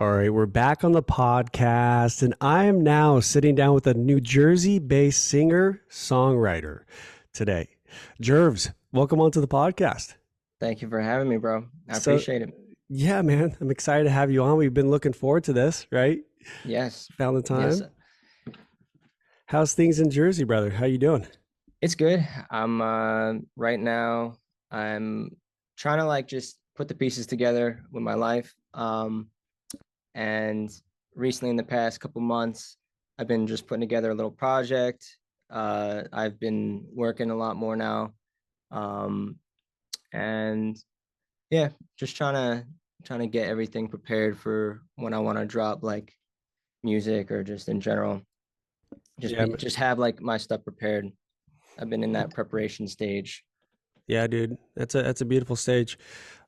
All right, we're back on the podcast, and I am now sitting down with a New Jersey-based singer-songwriter today. Gervs, welcome onto the podcast. Thank you for having me, bro. I So, appreciate it. yeah, man, I'm excited to have you on. We've been looking forward to this, right? Yes. Found the Yes. time. How's things in Jersey, brother? How you doing? It's good. I'm right now I'm trying to like just put the pieces together with my life. And recently in the past couple months, I've been just putting together a little project. I've been working a lot more now. Um, and yeah, just trying to get everything prepared for when I want to drop like music or just in general. Yeah, Just have like my stuff prepared. I've been in that preparation stage. yeah, dude, that's a beautiful stage.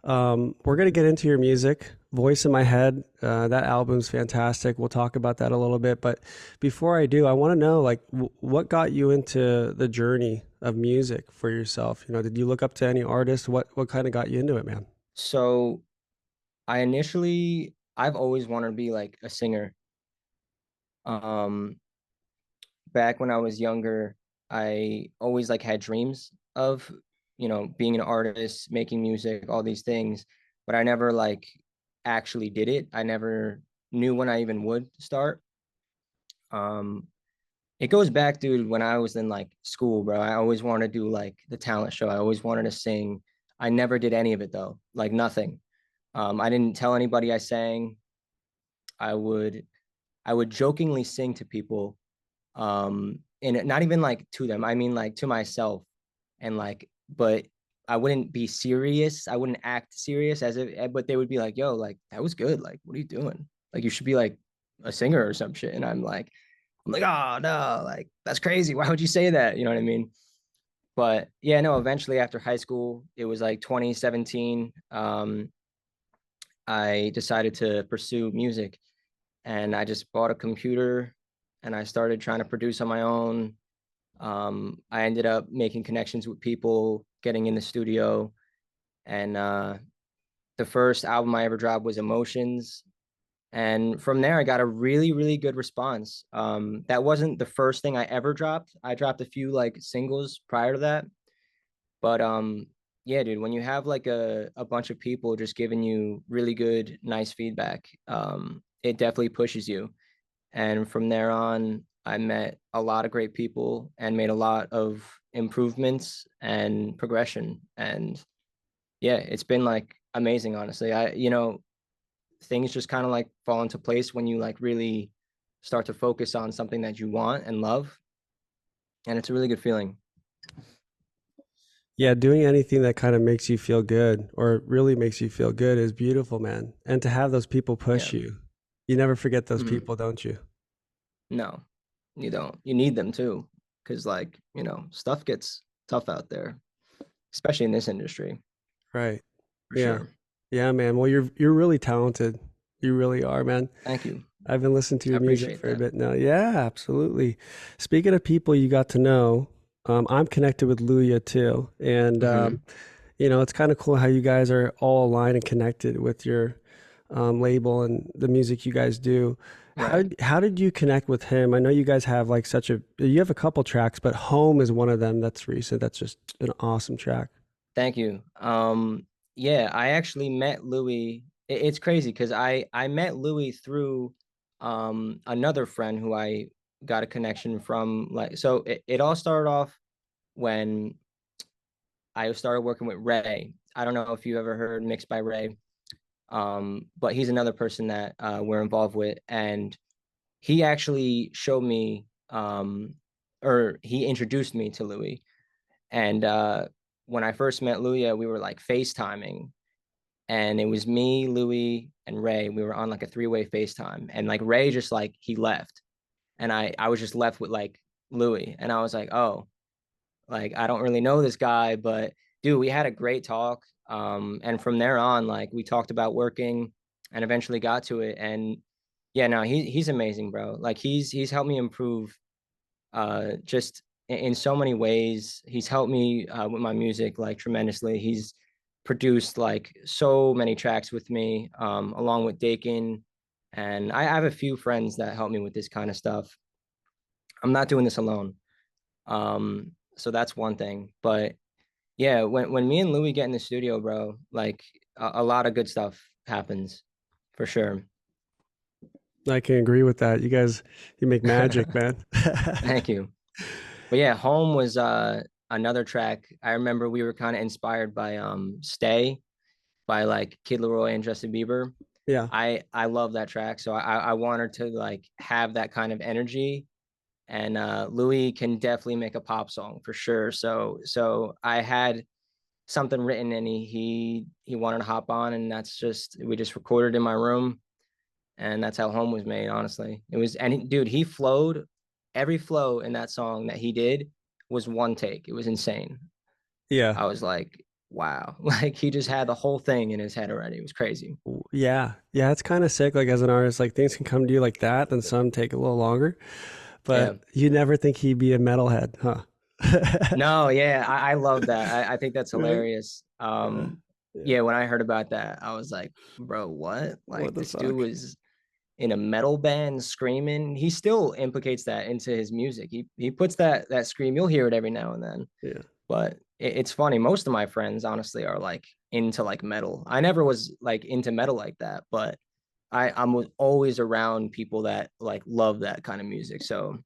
We're gonna get into your music, Voice in My Head. That album's fantastic. We'll talk about that a little bit. But before I do, I want to know like what got you into the journey of music for yourself. You know, did you look up to any artists? What kind of got you into it, man? So I've always wanted to be like a singer. Um, Back when I was younger, I always like had dreams of, being an artist, making music, all these things, but I never like actually did it. I never knew when I even would start. Um, It goes back, dude, when I was in like school, bro. I always wanted to do like the talent show. I always wanted to sing. I never did any of it though, like nothing. I didn't tell anybody I sang. I would I would jokingly sing to people, and not even like to them. I mean like to myself, and like, but I wouldn't be serious. I wouldn't act serious as if, but they would be like, "Yo, like that was good. Like, what are you doing? Like, you should be like a singer or some shit." And I'm like, oh no, like that's crazy. Why would you say that? You know what I mean? But yeah, no, eventually after high school, it was like 2017. I decided to pursue music, and I just bought a computer and I started trying to produce on my own. I ended up making connections with people, getting in the studio, and the first album I ever dropped was Emotions. And from there, I got a really, really good response. That wasn't the first thing I ever dropped. I dropped a few like singles prior to that. But yeah, dude, when you have like a bunch of people just giving you really good, nice feedback, it definitely pushes you. And from there on, I met a lot of great people and made a lot of improvements and progression. And yeah, it's been like amazing, honestly. Things just kind of like fall into place when you like really start to focus on something that you want and love. And it's a really good feeling. Yeah, doing anything that kind of makes you feel good or really makes you feel good is beautiful, man. And to have those people Yeah. push you, you never forget those Mhm. people, don't you? No, you don't. You need them too. Cause like, stuff gets tough out there, especially in this industry, Right. for Yeah. sure. Yeah, man. Well, you're really talented. You really are, man. Thank you. I've been listening to I your music appreciate for a that. bit now. Yeah, absolutely. Speaking of people you got to know, I'm connected with Louyah too, and Hmm. it's kind of cool how you guys are all aligned and connected with your label and the music you guys do. Right. How did you connect with him? I know you guys have like you have a couple tracks, but Home is one of them that's recent. That's just an awesome track. Thank you. Yeah, I actually met Louis. It's crazy because I met Louis through another friend who I got a connection from. Like, so it all started off when I started working with Ray. I don't know if you ever heard Mixed by Ray, but he's another person that we're involved with, and he actually showed me, or he introduced me to Louis. And when I first met Louyah, we were like FaceTiming, and it was me, Louis, and Ray. We were on like a three-way FaceTime, and like Ray just like he left, and I was just left with like Louis, and I was like, oh, like I don't really know this guy, but dude, we had a great talk. And from there on, like we talked about working, and eventually got to it. And yeah, no, he's amazing, bro. Like he's helped me improve just in so many ways. He's helped me with my music like tremendously. He's produced like so many tracks with me, along with Dakin, And I have a few friends that help me with this kind of stuff. I'm not doing this alone. So that's one thing. But yeah, when me and Louis get in the studio, bro, like a lot of good stuff happens for sure. I can agree with that. You guys, you make magic, man. Thank you. But yeah, Home was another track. I remember we were kind of inspired by Stay by like Kid Leroy and Justin Bieber. Yeah. I love that track. So I wanted to like have that kind of energy. And Louis can definitely make a pop song for sure. So I had something written and he wanted to hop on, and that's just we just recorded in my room, and that's how Home was made, honestly. It was, and dude, he flowed. Every flow in that song that he did was one take. It was insane. Yeah. I was like, wow. Like he just had the whole thing in his head already. It was crazy. Yeah. Yeah. It's kind of sick. Like as an artist, like things can come to you like that, and some take a little longer. Yeah. But you never think he'd be a metalhead, huh? No, yeah, I love that. I think that's Right? hilarious. Yeah. Yeah. Yeah, when I heard about that, I was like, bro, what? What Like the this dude fuck? was in a metal band screaming. He still implicates that into his music. He puts that scream. You'll hear it every now and then. Yeah. But it's funny. Most of my friends, honestly, are like into like metal. I never was like into metal like that, but I'm always around people that like love that kind of music. So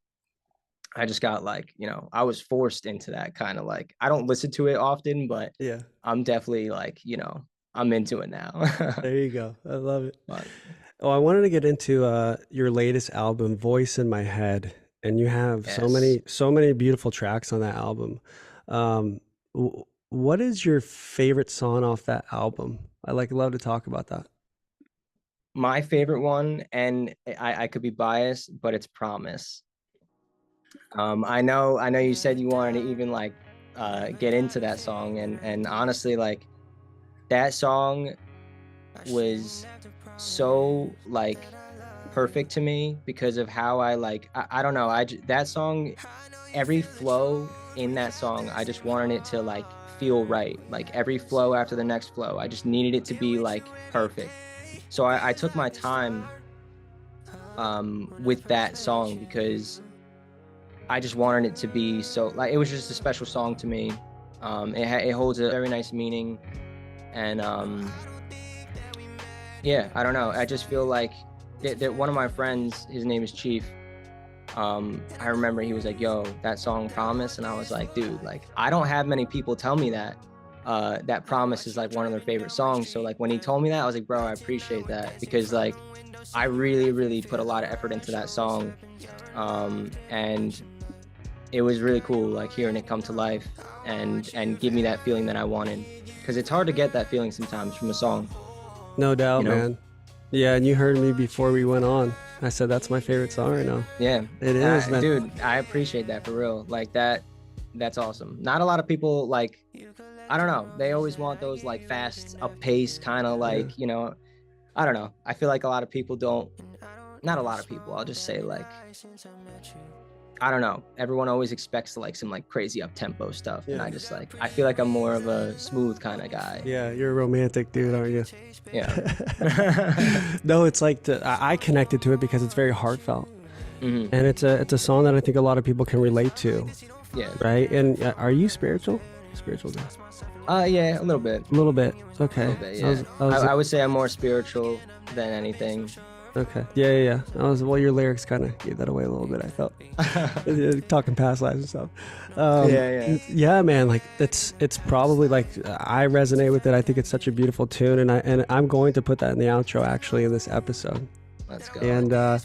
I just got like, I was forced into that kind of like, I don't listen to it often, but Yeah. I'm definitely like, I'm into it now. There you go. I love it. But Oh, I wanted to get into your latest album, Voice in My Head, and you have yes, so many beautiful tracks on that album. What is your favorite song off that album? I like love to talk about that. my favorite one, and I could be biased, but it's Promise. I know you said you wanted to even like get into that song, and honestly, like that song was so like perfect to me because of how I don't know, that song, every flow in that song, I just wanted it to like feel right. Like every flow after the next flow, I just needed it to be like perfect. So I took my time with that song because I just wanted it to be so like it was just a special song to me. It holds a very nice meaning, and yeah, I don't know. I just feel like that one of my friends, his name is Chief. I remember he was like, "Yo, that song Promise," and I was like, "Dude, like I don't have many people tell me that that Promise is like one of their favorite songs." So like when he told me that, I was like, "Bro, I appreciate that," because like I really, really put a lot of effort into that song, and it was really cool like hearing it come to life and give me that feeling that I wanted, because it's hard to get that feeling sometimes from a song, No you doubt, know? man. Yeah, and you heard me before we went on. I said that's my favorite song right now. Yeah, It is, man. dude, I appreciate that for real. Like that, that's awesome. Not a lot of people like, I don't know. They always want those like fast, up pace kind of Yeah. like, I don't know. I feel like a lot of people don't. Not a lot of people. I'll just say like, I don't know. Everyone always expects like some like crazy up tempo stuff, and Yeah. I just like I feel like I'm more of a smooth kind of guy. Yeah, you're a romantic dude, aren't you? Yeah. No, it's like I connected to it because it's very heartfelt, Hmm. and it's a song that I think a lot of people can relate to, Yeah. right? And are you spiritual? Spiritual guy? Yeah, a little bit. A little bit. A Okay. little bit, yeah. I was I would say I'm more spiritual than anything. okay. Yeah, yeah, yeah. I was well. Your lyrics kind of gave that away a little bit. I felt talking past lives and stuff. Yeah, yeah. Yeah, man. Like it's probably like I resonate with it. I think it's such a beautiful tune, and I'm going to put that in the outro actually in this episode. Let's go. And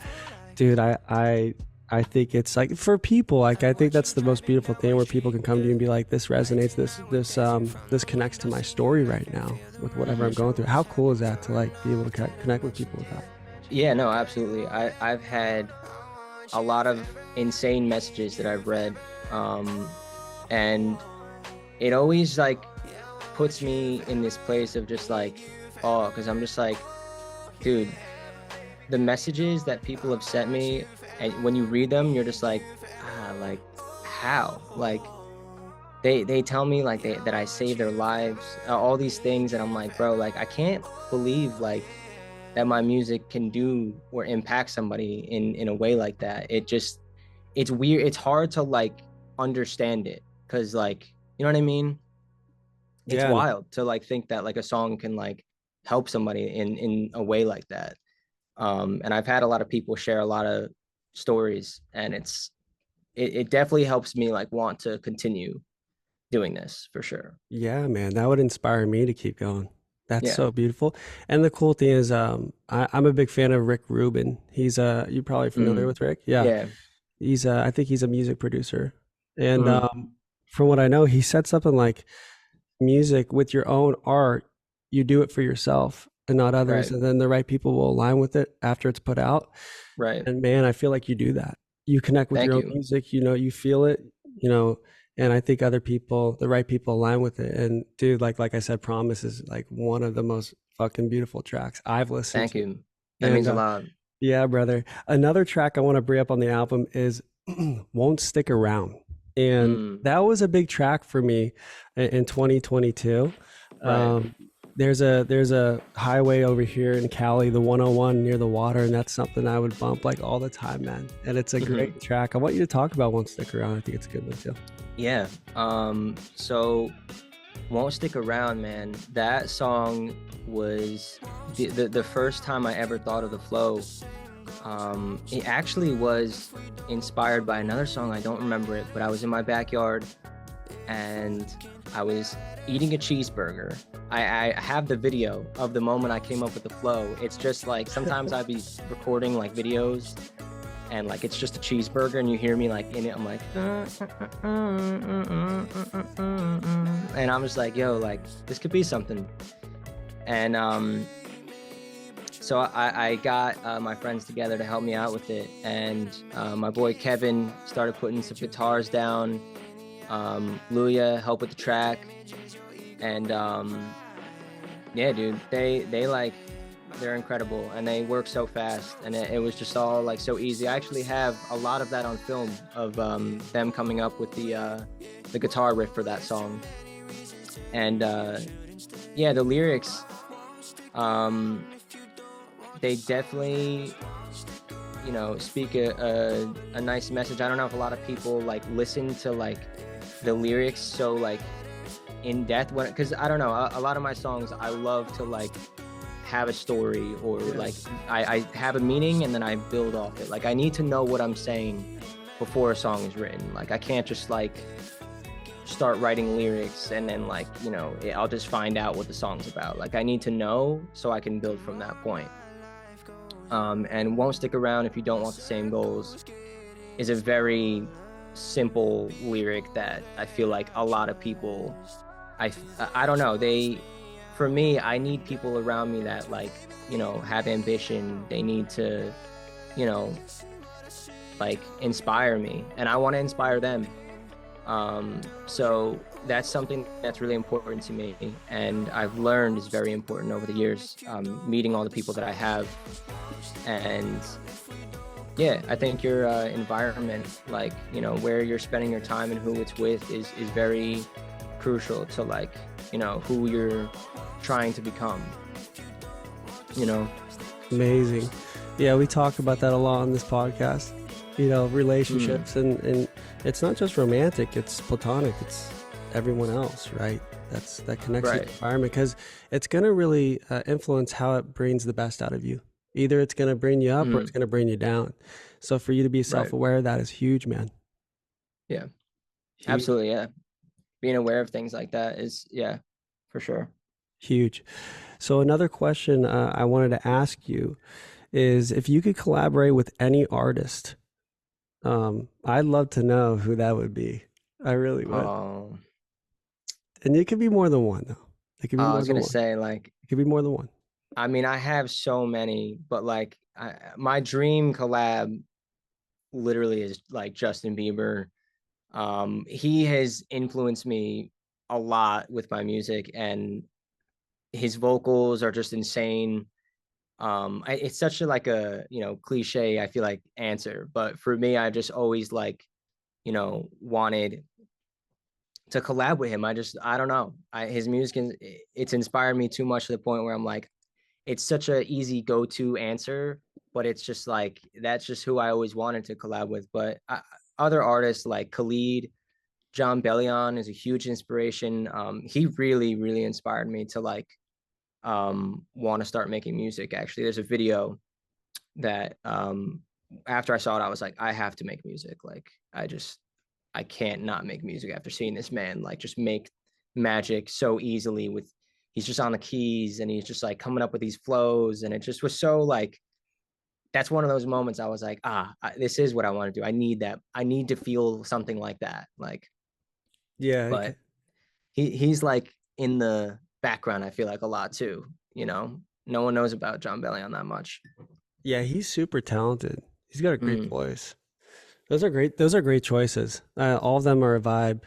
dude, I think it's like for people, like I think that's the most beautiful thing where people can come to you and be like, this resonates, this connects to my story right now with whatever I'm Hmm. going through. How cool is that to like be able to connect with people with that? Yeah, no, absolutely. I've had a lot of insane messages that I've read, and it always like puts me in this place of just like, oh, because I'm just like, dude, the messages that people have sent me, and when you read them, you're just like, like how, like they tell me like that I saved their lives, all these things, and I'm like, bro, like I can't believe like that my music can do or impact somebody in a way like that. It's weird. It's hard to like understand it because like, you know what I mean? It's Yeah, no, wild to like think that like a song can like help somebody in a way like that. And I've had a lot of people share a lot of stories, and it definitely helps me like want to continue doing this for sure. yeah, man, that would inspire me to keep going. That's Yeah. so beautiful. And the cool thing is, I'm a big fan of Rick Rubin. He's you're probably familiar Mm. with Rick. Yeah, Yeah. he's I think he's a music producer. And Mm. from what I know, he said something like music with your own art, you do it for yourself and not others, Right. and then the right people will align with it after it's put out. Right. And man, I feel like you do that. You connect with your Thank own you. music, you feel it, you know, and I think other people, the right people align with it. And dude, like I said, Promise is like one of the most fucking beautiful tracks I've listened Thank to. you. That And means a lot. yeah, brother. Another track I want to bring up on the album is Won't Stick Around. And Mm. that was a big track for me in 2022. Right. Um, there's a highway over here in Cali, the 101 near the water, and that's something I would bump like all the time, man. And it's a Hmm. great track. I want you to talk about Won't Stick Around. I think it's a good one too. Yeah. So Won't Stick Around, man. That song was the first time I ever thought of the flow. It actually was inspired by another song. I don't remember it, but I was in my backyard and I was eating a cheeseburger. I have the video of the moment I came up with the flow. It's just like sometimes I'd be recording like videos and like it's just a cheeseburger and you hear me like in it. I'm like, and I'm just like, yo, like this could be something. And so I got my friends together to help me out with it, and my boy Kevin started putting some guitars down. Louyah helped with the track, and yeah, dude, they like they're incredible, and they work so fast, and it was just all like so easy. I actually have a lot of that on film of them coming up with the guitar riff for that song, and yeah, the lyrics. Um, they definitely speak a nice message. I don't know if a lot of people like listen to like the lyrics so like in depth when because I don't know a lot of my songs I love to like have a story or Yeah. like I have a meaning and then I build off it. Like I need to know what I'm saying before a song is written. Like I can't just like start writing lyrics and then like I'll just find out what the song's about. Like I need to know so I can build from that point. And Won't Stick Around If You Don't Want the Same Goals is a very simple lyric that I feel like a lot of people, I don't know, for me, I need people around me that like, have ambition. They need to, you know, like inspire me and I want to inspire them. So that's something that's really important to me and I've learned is very important over the years, meeting all the people that I have. And yeah, I think your environment, like, where you're spending your time and who it's with is very crucial to like, who you're trying to become, you know? Amazing. Yeah, we talk about that a lot on this podcast. Mm, Relationships and it's not just romantic, it's platonic, it's everyone else, right? That connects to the right. environment because it's going to really influence how it brings the best out of you. Either it's going to bring you up or it's Mm, going to bring you down. So for you to be right. self-aware of that is huge, man. Yeah, Huge, absolutely. Yeah. Being aware of things like that is, yeah, for sure. huge. So another question I wanted to ask you is if you could collaborate with any artist, I'd love to know who that would be. I really would. Um, And it could be more than one, though. It could be I more was than gonna one. say like, It could be more than one. I mean, I have so many, but like, my dream collab literally is like Justin Bieber. He has influenced me a lot with my music, and his vocals are just insane. It's such a like a cliche, I feel like, answer, but for me, I just always like wanted to collab with him. I don't know. His music it's inspired me too much to the point where I'm like, it's such a easy go-to answer, but it's just like that's just who I always wanted to collab with. But other artists like Khalid, Jon Bellion is a huge inspiration. He really, really inspired me to like want to start making music. Actually, there's a video that after I saw it, I was like, I have to make music. Like, I can't not make music after seeing this man like just make magic so easily with he's just on the keys and he's just like coming up with these flows and it just was so like that's one of those moments I was like this is what I want to do. I need that. I need to feel something like that. Like, Yeah, but he's like in the background. I feel like a lot too. You know, no one knows about Jon Bellion that much. yeah, he's super talented. He's got a great Mm, voice. Those are great. Those are great choices. All of them are a vibe.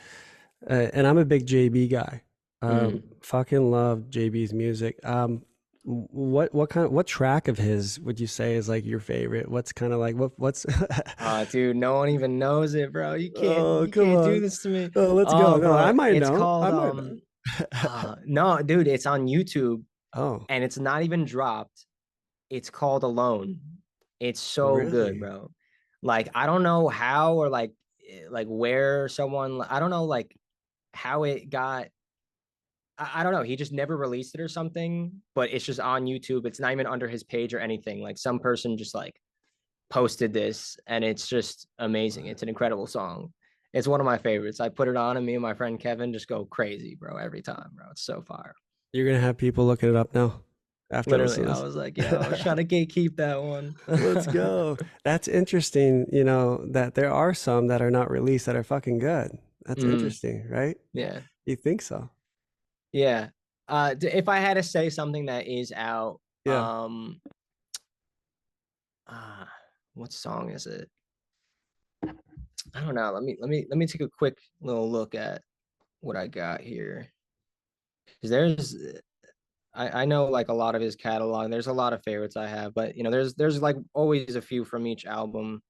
And I'm a big JB guy. mm. Fucking love JB's music. What track of his would you say is like your favorite? What's kind of like what's Dude, no one even knows it, bro. Oh, You come can't do on. this to me. Oh, let's go. Oh, No, I bro, might it's know. I called might know. no, dude, it's on YouTube Oh, and it's not even dropped. It's called Alone. It's so good, really? bro. Like I don't know how or like where someone I don't know like how it got I don't know. He just never released it or something, but it's just on YouTube. It's not even under his page or anything. Like some person just like posted this and it's just amazing. It's an incredible song. It's one of my favorites. I put it on and me and my friend Kevin just go crazy, bro, every time, bro. It's so fire. You're gonna have people looking it up now after Literally, listening to I this. was like, yo, I was trying to gatekeep that one. Let's go. That's interesting, that there are some that are not released that are fucking good. That's Mm, interesting, right? yeah. You think so? Yeah. If I had to say something that is out, Yeah. uh, what song is it? I don't know. Let me take a quick little look at what I got here. Because I know like a lot of his catalog. There's a lot of favorites I have, but there's like always a few from each album.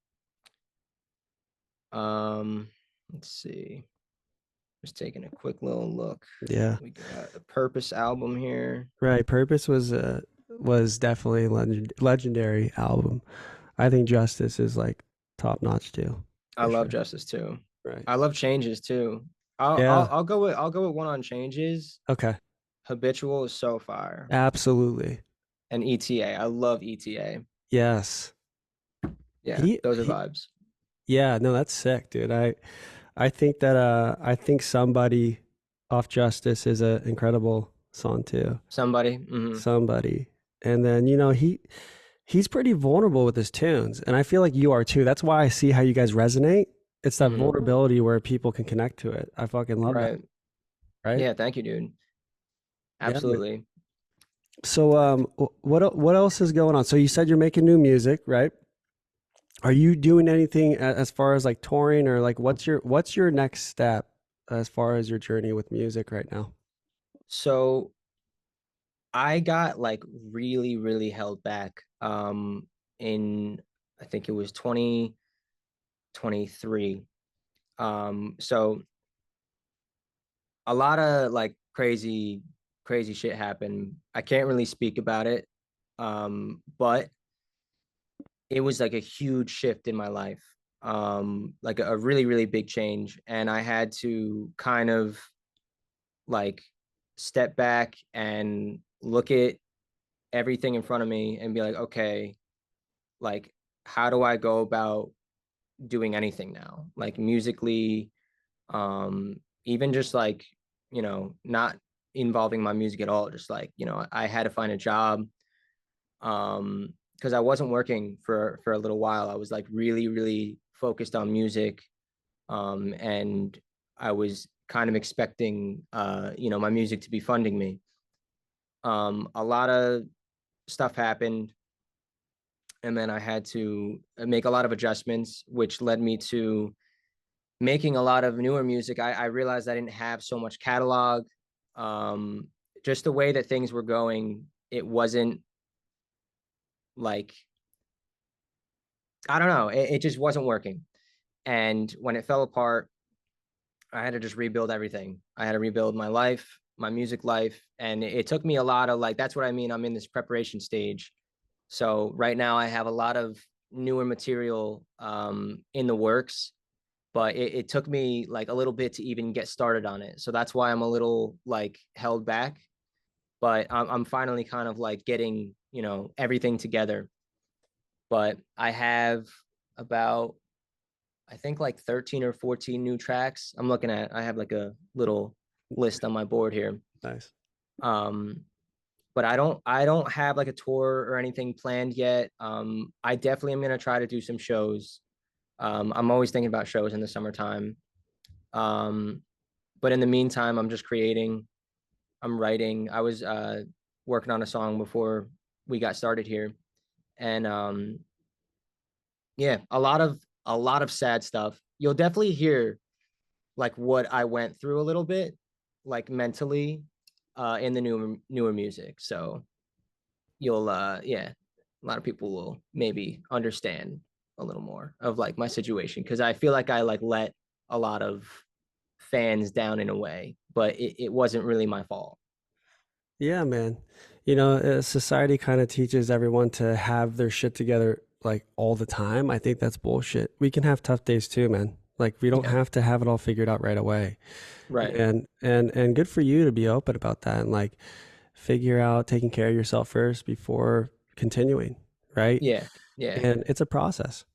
Let's see. Just taking a quick little look. Yeah. We got the Purpose album here. Right. Purpose was definitely a legendary album. I think Justice is like top notch too, I for love sure. Justice too. Right. I love Changes too. I'll Yeah. I'll go with one on Changes. Okay. Habitual is so fire. Absolutely. And ETA. I love ETA. Yes. Yeah, He those are he vibes. yeah, no, that's sick, dude. I think Somebody off Justice is an incredible song too. Somebody. Hmm. Somebody. And then, he's pretty vulnerable with his tunes, and I feel like you are too. That's why I see how you guys resonate. It's that Hmm. vulnerability where people can connect to it. I fucking love that, Right. right? Yeah, thank you, dude. Yeah, man. Absolutely. So, what else is going on? So you said you're making new music, right? Are you doing anything as far as like touring, or like what's your next step as far as your journey with music right now? So I got like really, really held back in I think it was 2023. So a lot of like crazy shit happened. I can't really speak about it. But it was like a huge shift in my life. Like a really, really big change. And I had to kind of like step back and look at everything in front of me and be like, okay, like how do I go about doing anything now? Like musically, even just like, not involving my music at all. Just like, I had to find a job. Because I wasn't working for a little while. I was like really, really focused on music. And I was kind of expecting my music to be funding me. A lot of stuff happened and then I had to make a lot of adjustments, which led me to making a lot of newer music. I realized I didn't have so much catalog. Um, just the way that things were going, it wasn't like I don't know, it just wasn't working. And when it fell apart, I had to just rebuild everything. I had to rebuild my life. my music life, and it took me a lot of like that's what I mean. I'm in this preparation stage. So right now I have a lot of newer material in the works, but it took me like a little bit to even get started on it. So that's why I'm a little like held back. But I'm finally kind of like getting, everything together. But I have about, I think like 13 or 14 new tracks. I have like a little list on my board here. Nice. Um, but I don't have like a tour or anything planned yet. I definitely am gonna try to do some shows. I'm always thinking about shows in the summertime. Um, but in the meantime, I'm just creating, I'm writing. I was working on a song before we got started here. And yeah, a lot of sad stuff. You'll definitely hear like what I went through a little bit, like mentally, in the newer music. So you'll yeah, a lot of people will maybe understand a little more of like my situation because I feel like I like let a lot of fans down in a way, but it wasn't really my fault. Yeah, man. Society kind of teaches everyone to have their shit together like all the time. I think that's bullshit. We can have tough days too, man. Like we don't Yeah, have to have it all figured out right away. right. And good for you to be open about that and like figure out taking care of yourself first before continuing, right? Yeah, yeah. And it's a process.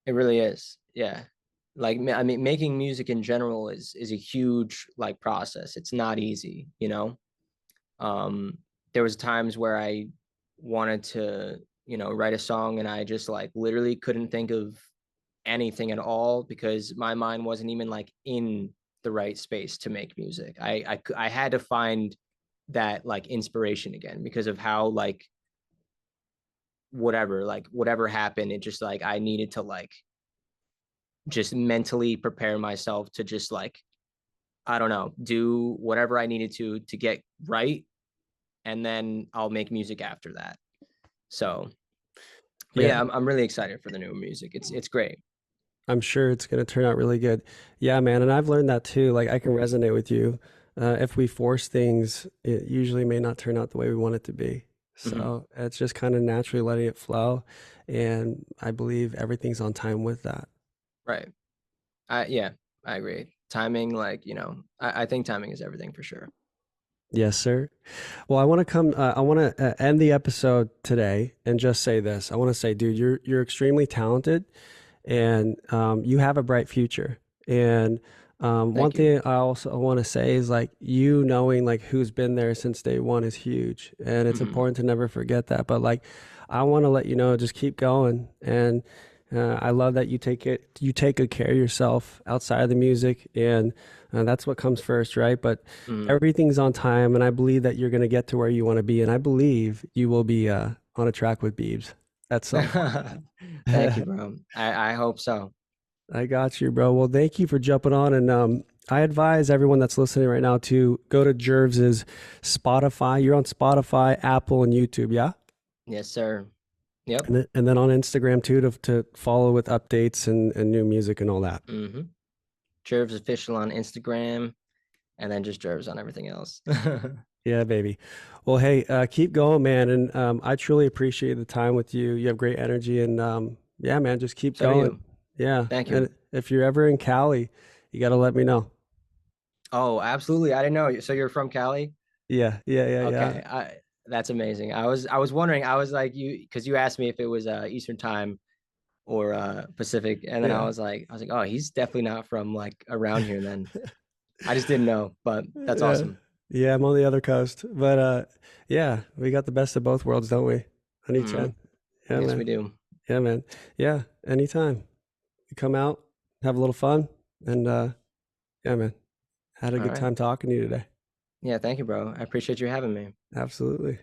It really is. Yeah. Like I mean making music in general is a huge like process. It's not easy, you know. Um there was times where I wanted to, write a song and I just like literally couldn't think of anything at all because my mind wasn't even like in the right space to make music. I had to find that like inspiration again because of how like whatever happened, it just like I needed to like just mentally prepare myself to just like I don't know, do whatever I needed to get right, and then I'll make music after that. So, but Yeah, yeah, I'm really excited for the new music. It's great. I'm sure it's going to turn out really good. Yeah, man. And I've learned that too. Like I can resonate with you. If we force things, it usually may not turn out the way we want it to be. Hmm. So it's just kind of naturally letting it flow. And I believe everything's on time with that. Right. Yeah, I agree. Timing, like I think timing is everything for sure. Yes, sir. Well, I want to end the episode today and just say this. I want to say, dude, you're extremely talented and you have a bright future. And one Thank you. thing I also want to say is like you knowing like who's been there since day one is huge, and it's Hmm. important to never forget that. But like, I want to let you know, just keep going. And I love that you take good care of yourself outside of the music, and that's what comes first, right? But Hmm. everything's on time, and I believe that you're going to get to where you want to be, and I believe you will be on a track with Biebs at some Thank you, point. bro. I hope so. I got you, bro. Well, thank you for jumping on. And I advise everyone that's listening right now to go to Gervs's Spotify. You're on Spotify, Apple, and YouTube, yeah? Yes, sir. Yep. And then on Instagram too to follow with updates and new music and all that. Hmm. Gervs official on Instagram, and then just Gervs on everything else. Yeah, baby. Well, hey, keep going, man. And I truly appreciate the time with you. You have great energy. And yeah, man, just keep So do going. you. Yeah. Thank And you. if you're ever in Cali, you got to let me know. Oh, absolutely. I didn't know. So you're from Cali? Yeah, yeah, yeah, yeah. Okay. That's amazing. I was wondering, I was like you because you asked me if it was Eastern time or Pacific, and then I Yeah. was like, oh, he's definitely not from like around here then. I just didn't know, but that's Yeah. awesome. Yeah, I'm on the other coast. But yeah, we got the best of both worlds, don't we? Honey Hmm. Chen. Yeah, Yes, we man. do. Yeah, man. Yeah, anytime. You come out, have a little fun, and yeah, man. Had a All good right. time talking to you today. Yeah, thank you, bro. I appreciate you having me. Absolutely.